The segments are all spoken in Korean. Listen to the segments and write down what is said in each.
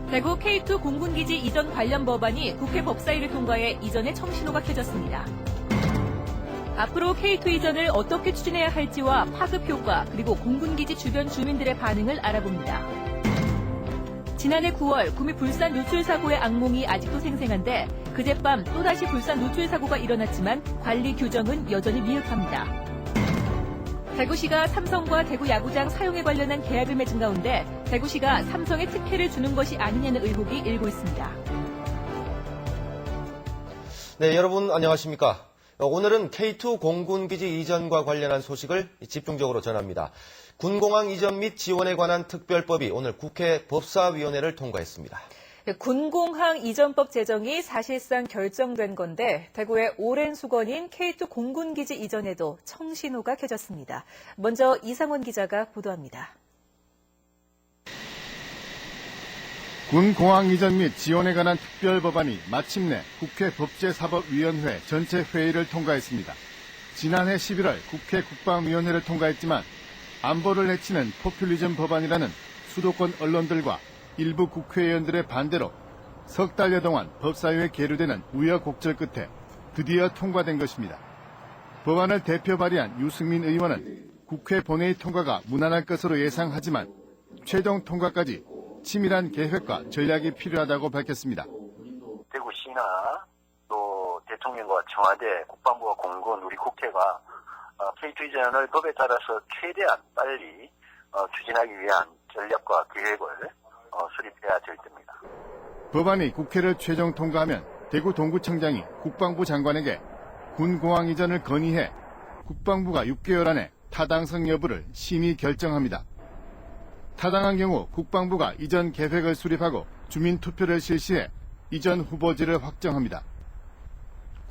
대구 K2 공군기지 이전 관련 법안이 국회 법사위를 통과해 이전의 청신호가 켜졌습니다. 앞으로 K2 이전을 어떻게 추진해야 할지와 파급 효과 그리고 공군기지 주변 주민들의 반응을 알아봅니다. 지난해 9월 구미 불산 누출 사고의 악몽이 아직도 생생한데 그젯밤 또다시 불산 누출 사고가 일어났지만 관리 규정은 여전히 미흡합니다. 대구시가 삼성과 대구 야구장 사용에 관련한 계약을 맺은 가운데 대구시가 삼성에 특혜를 주는 것이 아니냐는 의혹이 일고 있습니다. 네, 여러분 안녕하십니까? 오늘은 K2 공군기지 이전과 관련한 소식을 집중적으로 전합니다. 군공항 이전 및 지원에 관한 특별법이 오늘 국회 법사위원회를 통과했습니다. 군공항 이전법 제정이 사실상 결정된 건데 대구의 오랜 수건인 K2 공군기지 이전에도 청신호가 켜졌습니다. 먼저 이상원 기자가 보도합니다. 군공항 이전 및 지원에 관한 특별법안이 마침내 국회 법제사법위원회 전체 회의를 통과했습니다. 지난해 11월 국회 국방위원회를 통과했지만 안보를 해치는 포퓰리즘 법안이라는 수도권 언론들과 일부 국회의원들의 반대로 석 달여 동안 법사위에 계류되는 우여곡절 끝에 드디어 통과된 것입니다. 법안을 대표 발의한 유승민 의원은 국회 본회의 통과가 무난할 것으로 예상하지만 최종 통과까지 치밀한 계획과 전략이 필요하다고 밝혔습니다. 대구시나 또 대통령과 청와대, 국방부와 공군, 우리 국회가 K2 이전을 법에 따라서 최대한 빨리 추진하기 위한 전략과 계획을 수립해야 될 때입니다. 법안이 국회를 최종 통과하면 대구 동구청장이 국방부 장관에게 군공항 이전을 건의해 국방부가 6개월 안에 타당성 여부를 심의 결정합니다. 타당한 경우 국방부가 이전 계획을 수립하고 주민투표를 실시해 이전 후보지를 확정합니다.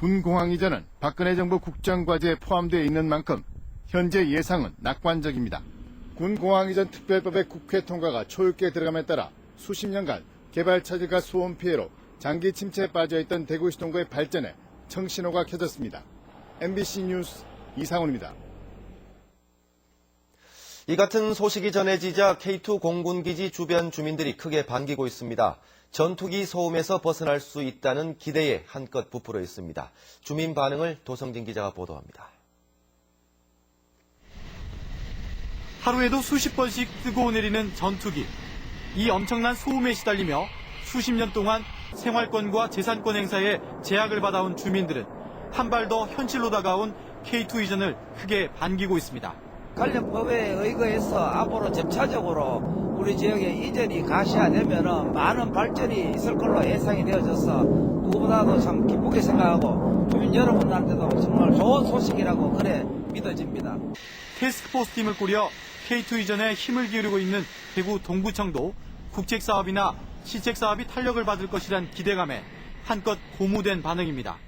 군공항 이전은 박근혜 정부 국정과제에 포함되어 있는 만큼 현재 예상은 낙관적입니다. 군공항 이전 특별법의 국회 통과가 초읽기에 들어감에 따라 수십 년간 개발 차질과 소음 피해로 장기 침체에 빠져있던 대구시 동구의 발전에 청신호가 켜졌습니다. MBC 뉴스 이상훈입니다. 이 같은 소식이 전해지자 K2 공군기지 주변 주민들이 크게 반기고 있습니다. 전투기 소음에서 벗어날 수 있다는 기대에 한껏 부풀어 있습니다. 주민 반응을 도성진 기자가 보도합니다. 하루에도 수십 번씩 뜨고 내리는 전투기. 이 엄청난 소음에 시달리며 수십 년 동안 생활권과 재산권 행사에 제약을 받아온 주민들은 한 발 더 현실로 다가온 K2 이전을 크게 반기고 있습니다. 관련 법에 의거해서 앞으로 점차적으로 우리 지역에 이전이 가시화되면 많은 발전이 있을 걸로 예상이 되어져서 누구보다도 참 기쁘게 생각하고 주민 여러분들한테도 정말 좋은 소식이라고 그래 믿어집니다. 태스크포스 팀을 꾸려 K2 이전에 힘을 기울이고 있는 대구 동구청도 국책사업이나 시책사업이 탄력을 받을 것이란 기대감에 한껏 고무된 반응입니다.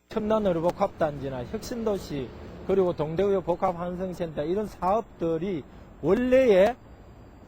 첨단의료복합단지나 혁신도시 그리고 동대구의 복합환승센터 이런 사업들이 원래의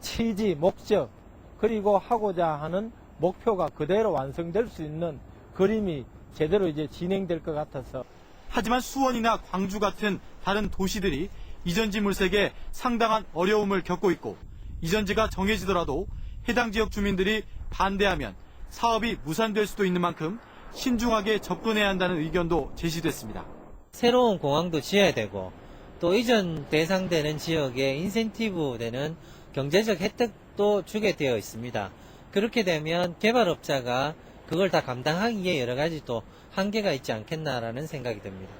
취지, 목적 그리고 하고자 하는 목표가 그대로 완성될 수 있는 그림이 제대로 이제 진행될 것 같아서. 하지만 수원이나 광주 같은 다른 도시들이 이전지 물색에 상당한 어려움을 겪고 있고 이전지가 정해지더라도 해당 지역 주민들이 반대하면 사업이 무산될 수도 있는 만큼 신중하게 접근해야 한다는 의견도 제시됐습니다. 새로운 공항도 지어야 되고 또 이전 대상되는 지역에 인센티브 되는 경제적 혜택도 주게 되어 있습니다. 그렇게 되면 개발업자가 그걸 다 감당하기에 여러 가지 또 한계가 있지 않겠나라는 생각이 듭니다.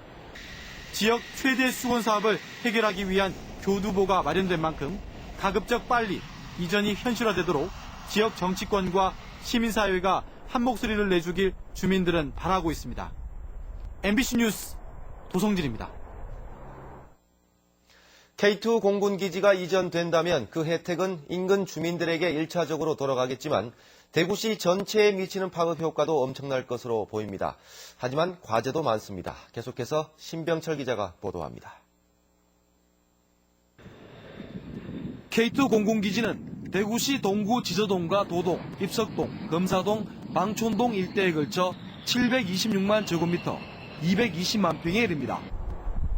지역 최대 수건 사업을 해결하기 위한 교두보가 마련된 만큼 가급적 빨리 이전이 현실화되도록 지역 정치권과 시민사회가 한 목소리를 내주길 주민들은 바라고 있습니다. MBC 뉴스 도성진입니다. K2 공군기지가 이전된다면 그 혜택은 인근 주민들에게 1차적으로 돌아가겠지만 대구시 전체에 미치는 파급 효과도 엄청날 것으로 보입니다. 하지만 과제도 많습니다. 계속해서 신병철 기자가 보도합니다. K2 공군기지는 대구시 동구 지저동과 도동, 입석동, 금사동, 방촌동 일대에 걸쳐 726만 제곱미터, 220만 평에 이릅니다.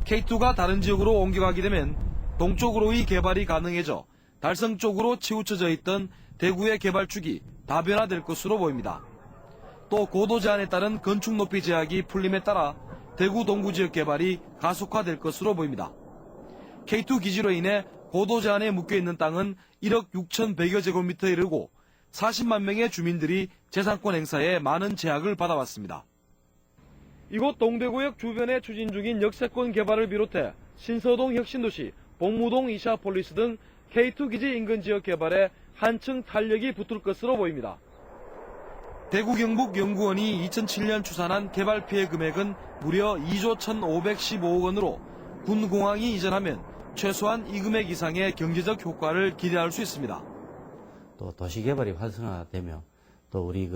K2가 다른 지역으로 옮겨가게 되면 동쪽으로의 개발이 가능해져 달성 쪽으로 치우쳐져 있던 대구의 개발축이 다변화될 것으로 보입니다. 또 고도 제한에 따른 건축 높이 제약이 풀림에 따라 대구 동구 지역 개발이 가속화될 것으로 보입니다. K2 기지로 인해 고도 제한에 묶여있는 땅은 1억 6,100여 제곱미터에 이르고 40만 명의 주민들이 재산권 행사에 많은 제약을 받아왔습니다. 이곳 동대구역 주변에 추진 중인 역세권 개발을 비롯해 신서동 혁신도시, 복무동 이샤폴리스 등 K2 기지 인근 지역 개발에 한층 탄력이 붙을 것으로 보입니다. 대구경북연구원이 2007년 추산한 개발 피해 금액은 무려 2조 1,515억 원으로 군공항이 이전하면 최소한 이 금액 이상의 경제적 효과를 기대할 수 있습니다. 또 도시개발이 활성화되며 또 우리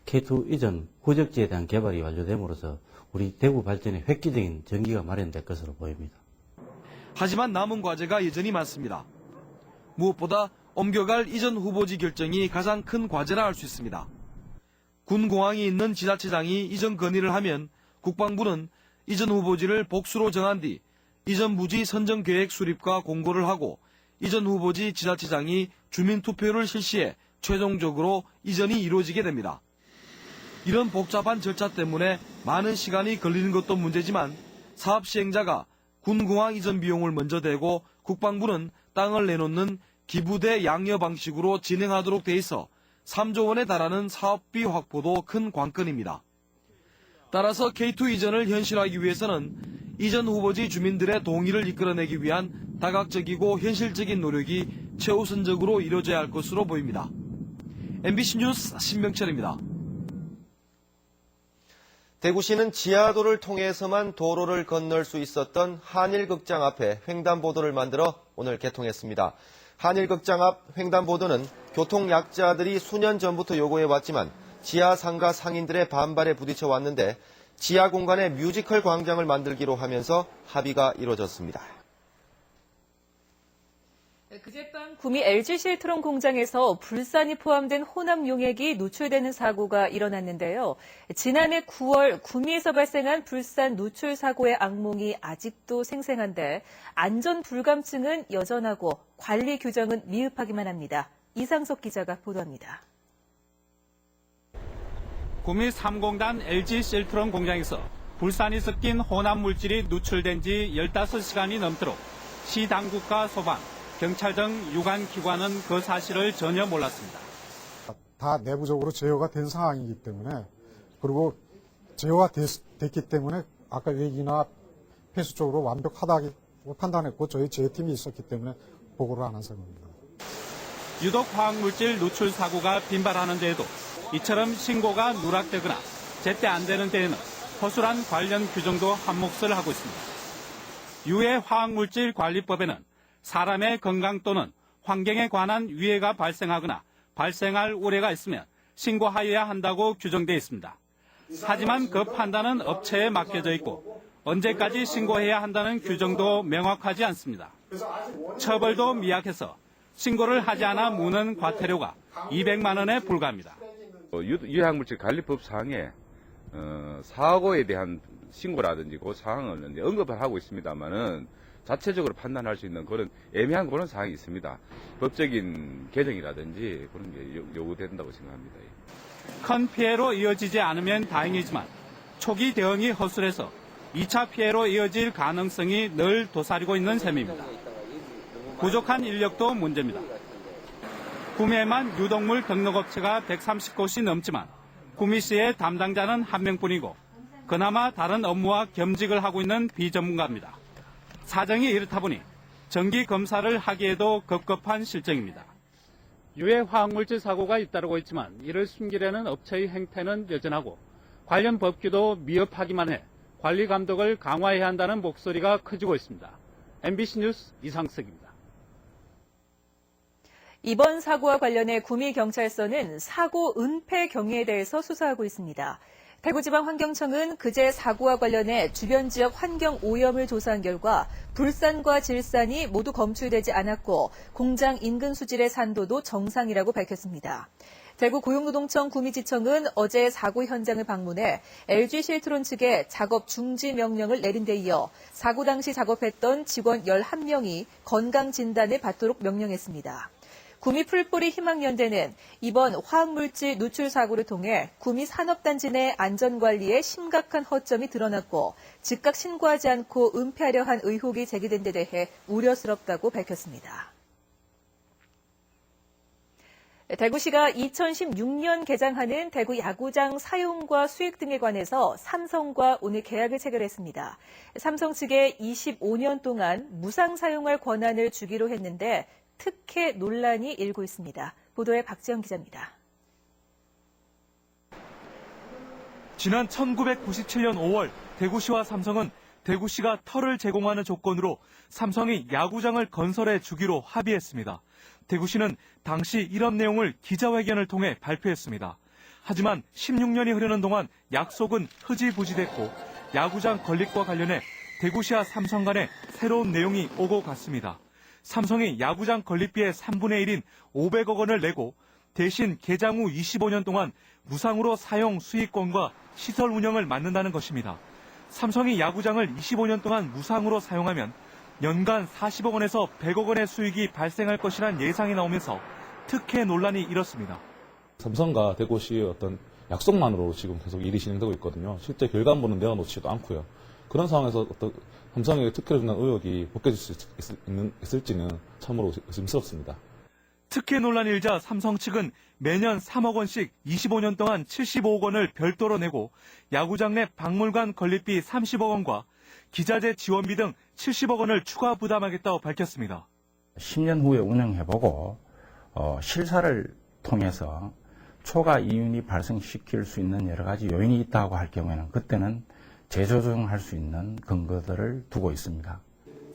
K2 이전 구적지에 대한 개발이 완료됨으로써 우리 대구 발전에 획기적인 전기가 마련될 것으로 보입니다. 하지만 남은 과제가 여전히 많습니다. 무엇보다 옮겨갈 이전 후보지 결정이 가장 큰 과제라 할 수 있습니다. 군공항이 있는 지자체장이 이전 건의를 하면 국방부는 이전 후보지를 복수로 정한 뒤 이전 부지 선정 계획 수립과 공고를 하고 이전 후보지 지자체장이 주민투표를 실시해 최종적으로 이전이 이루어지게 됩니다. 이런 복잡한 절차 때문에 많은 시간이 걸리는 것도 문제지만 사업 시행자가 군공항 이전 비용을 먼저 대고 국방부는 땅을 내놓는 기부대 양여 방식으로 진행하도록 돼 있어 3조 원에 달하는 사업비 확보도 큰 관건입니다. 따라서 K2 이전을 현실화하기 위해서는 이전 후보지 주민들의 동의를 이끌어내기 위한 다각적이고 현실적인 노력이 최우선적으로 이루어져야 할 것으로 보입니다. MBC 뉴스 신명철입니다. 대구시는 지하도를 통해서만 도로를 건널 수 있었던 한일극장 앞에 횡단보도를 만들어 오늘 개통했습니다. 한일극장 앞 횡단보도는 교통약자들이 수년 전부터 요구해왔지만 지하 상가 상인들의 반발에 부딪혀 왔는데 지하 공간에 뮤지컬 광장을 만들기로 하면서 합의가 이루어졌습니다. 그제밤 구미 LG 실트론 공장에서 불산이 포함된 혼합 용액이 누출되는 사고가 일어났는데요. 지난해 9월 구미에서 발생한 불산 누출 사고의 악몽이 아직도 생생한데 안전 불감증은 여전하고 관리 규정은 미흡하기만 합니다. 이상석 기자가 보도합니다. 구미 3공단 LG 실트론 공장에서 불산이 섞인 혼합 물질이 누출된 지 15시간이 넘도록 시 당국과 소방, 경찰 등 유관 기관은 그 사실을 전혀 몰랐습니다. 다 내부적으로 제어가 된 상황이기 때문에 그리고 제어가 됐기 때문에 아까 외기나 폐수 쪽으로 완벽하다고 판단했고 저희 제어팀이 있었기 때문에 보고를 안 한 상황입니다. 유독 화학물질 누출 사고가 빈발하는 데에도 이처럼 신고가 누락되거나 제때 안 되는 데에는 허술한 관련 규정도 한몫을 하고 있습니다. 유해 화학물질 관리법에는 사람의 건강 또는 환경에 관한 위해가 발생하거나 발생할 우려가 있으면 신고하여야 한다고 규정되어 있습니다. 하지만 그 판단은 업체에 맡겨져 있고 언제까지 신고해야 한다는 규정도 명확하지 않습니다. 처벌도 미약해서 신고를 하지 않아 무는 과태료가 200만 원에 불과합니다. 유해물질 관리법 사항에 사고에 대한 신고라든지 그 사항을 언급을 하고 있습니다만은 자체적으로 판단할 수 있는 그런 애매한 그런 사항이 있습니다. 법적인 개정이라든지 그런 게 요구된다고 생각합니다. 큰 피해로 이어지지 않으면 다행이지만 초기 대응이 허술해서 2차 피해로 이어질 가능성이 늘 도사리고 있는 셈입니다. 부족한 인력도 문제입니다. 구미에만 유독물 등록업체가 130곳이 넘지만 구미시의 담당자는 한 명뿐이고 그나마 다른 업무와 겸직을 하고 있는 비전문가입니다. 사정이 이렇다 보니 정기 검사를 하기에도 급급한 실정입니다. 유해 화학물질 사고가 잇따르고 있지만 이를 숨기려는 업체의 행태는 여전하고 관련 법규도 미흡하기만 해 관리 감독을 강화해야 한다는 목소리가 커지고 있습니다. MBC 뉴스 이상석입니다. 이번 사고와 관련해 구미경찰서는 사고 은폐 경위에 대해서 수사하고 있습니다. 대구지방환경청은 그제 사고와 관련해 주변 지역 환경 오염을 조사한 결과 불산과 질산이 모두 검출되지 않았고 공장 인근 수질의 산도도 정상이라고 밝혔습니다. 대구 고용노동청 구미지청은 어제 사고 현장을 방문해 LG 실트론 측에 작업 중지 명령을 내린 데 이어 사고 당시 작업했던 직원 11명이 건강진단을 받도록 명령했습니다. 구미 풀뿌리 희망연대는 이번 화학물질 누출 사고를 통해 구미 산업단지 내 안전관리에 심각한 허점이 드러났고 즉각 신고하지 않고 은폐하려 한 의혹이 제기된 데 대해 우려스럽다고 밝혔습니다. 대구시가 2016년 개장하는 대구 야구장 사용과 수익 등에 관해서 삼성과 오늘 계약을 체결했습니다. 삼성 측에 25년 동안 무상 사용할 권한을 주기로 했는데 특혜 논란이 일고 있습니다. 보도에 박지영 기자입니다. 지난 1997년 5월 대구시와 삼성은 대구시가 터를 제공하는 조건으로 삼성이 야구장을 건설해 주기로 합의했습니다. 대구시는 당시 이런 내용을 기자회견을 통해 발표했습니다. 하지만 16년이 흐르는 동안 약속은 흐지부지됐고 야구장 건립과 관련해 대구시와 삼성 간에 새로운 내용이 오고 갔습니다. 삼성이 야구장 건립비의 3분의 1인 500억 원을 내고 대신 개장 후 25년 동안 무상으로 사용 수익권과 시설 운영을 맡는다는 것입니다. 삼성이 야구장을 25년 동안 무상으로 사용하면 연간 40억 원에서 100억 원의 수익이 발생할 것이란 예상이 나오면서 특혜 논란이 일었습니다. 삼성과 대구시의 어떤 약속만으로 지금 계속 일이 진행되고 있거든요. 실제 결과물은 내어놓지도 않고요. 그런 상황에서 어떤 삼성에게 특혜를 준다는 의혹이 벗겨질 수 있을지는 참으로 의심스럽습니다. 특혜 논란이 일자 삼성 측은 매년 3억 원씩 25년 동안 75억 원을 별도로 내고 야구장 내 박물관 건립비 30억 원과 기자재 지원비 등 70억 원을 추가 부담하겠다고 밝혔습니다. 10년 후에 운영해보고 실사를 통해서 초과 이윤이 발생시킬 수 있는 여러 가지 요인이 있다고 할 경우에는 그때는 재조정할 수 있는 근거들을 두고 있습니다.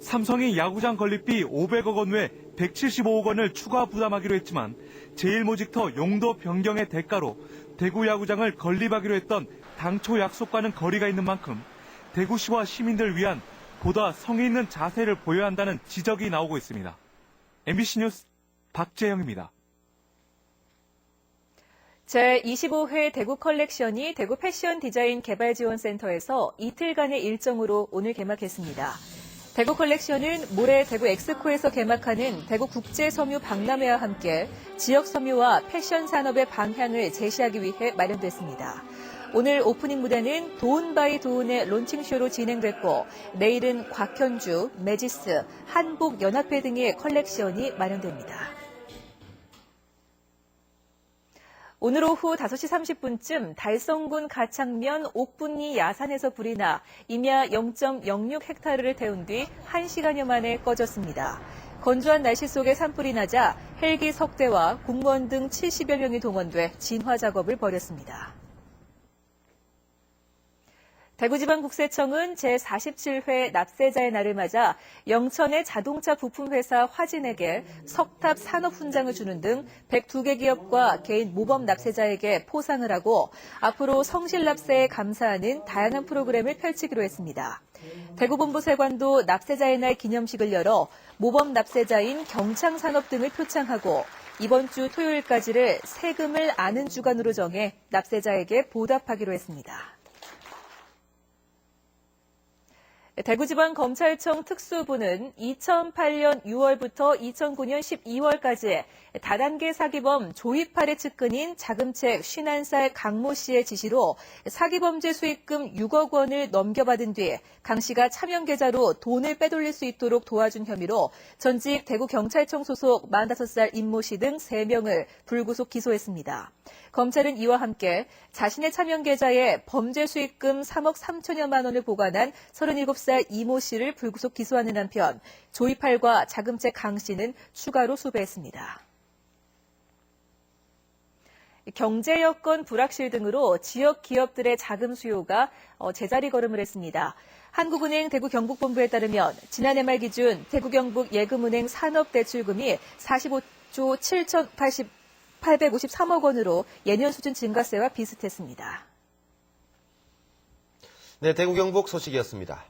삼성이 야구장 건립비 500억 원 외 175억 원을 추가 부담하기로 했지만 제일모직터 용도 변경의 대가로 대구 야구장을 건립하기로 했던 당초 약속과는 거리가 있는 만큼 대구시와 시민들 위한 보다 성의 있는 자세를 보여야 한다는 지적이 나오고 있습니다. MBC 뉴스 박재영입니다. 제25회 대구 컬렉션이 대구 패션 디자인 개발지원센터에서 이틀간의 일정으로 오늘 개막했습니다. 대구 컬렉션은 모레 대구 엑스코에서 개막하는 대구 국제섬유 박람회와 함께 지역 섬유와 패션 산업의 방향을 제시하기 위해 마련됐습니다. 오늘 오프닝 무대는 도운 바이 도운의 론칭쇼로 진행됐고 내일은 곽현주, 매지스, 한복연합회 등의 컬렉션이 마련됩니다. 오늘 오후 5시 30분쯤 달성군 가창면 옥분리 야산에서 불이 나 임야 0.06헥타르를 태운 뒤 1시간여 만에 꺼졌습니다. 건조한 날씨 속에 산불이 나자 헬기 석대와 공무원 등 70여 명이 동원돼 진화 작업을 벌였습니다. 대구지방국세청은 제47회 납세자의 날을 맞아 영천의 자동차 부품회사 화진에게 석탑 산업훈장을 주는 등 102개 기업과 개인 모범 납세자에게 포상을 하고 앞으로 성실납세에 감사하는 다양한 프로그램을 펼치기로 했습니다. 대구본부세관도 납세자의 날 기념식을 열어 모범 납세자인 경창산업 등을 표창하고 이번 주 토요일까지를 세금을 아는 주간으로 정해 납세자에게 보답하기로 했습니다. 대구지방검찰청 특수부는 2008년 6월부터 2009년 12월까지 다단계 사기범 조이팔의 측근인 자금책 51살 강모 씨의 지시로 사기범죄 수익금 6억 원을 넘겨받은 뒤 강 씨가 차명 계좌로 돈을 빼돌릴 수 있도록 도와준 혐의로 전직 대구경찰청 소속 45살 임모 씨 등 3명을 불구속 기소했습니다. 검찰은 이와 함께 자신의 차명 계좌에 범죄 수익금 3억 3천여만 원을 보관한 37살 이모 씨를 불구속 기소하는 한편 조이팔과 자금책 강 씨는 추가로 수배했습니다. 경제 여건 불확실 등으로 지역 기업들의 자금 수요가 제자리 걸음을 했습니다. 한국은행 대구 경북본부에 따르면 지난해 말 기준 대구 경북 예금은행 산업대출금이 45조 853억 원으로 예년 수준 증가세와 비슷했습니다. 네, 대구 경북 소식이었습니다.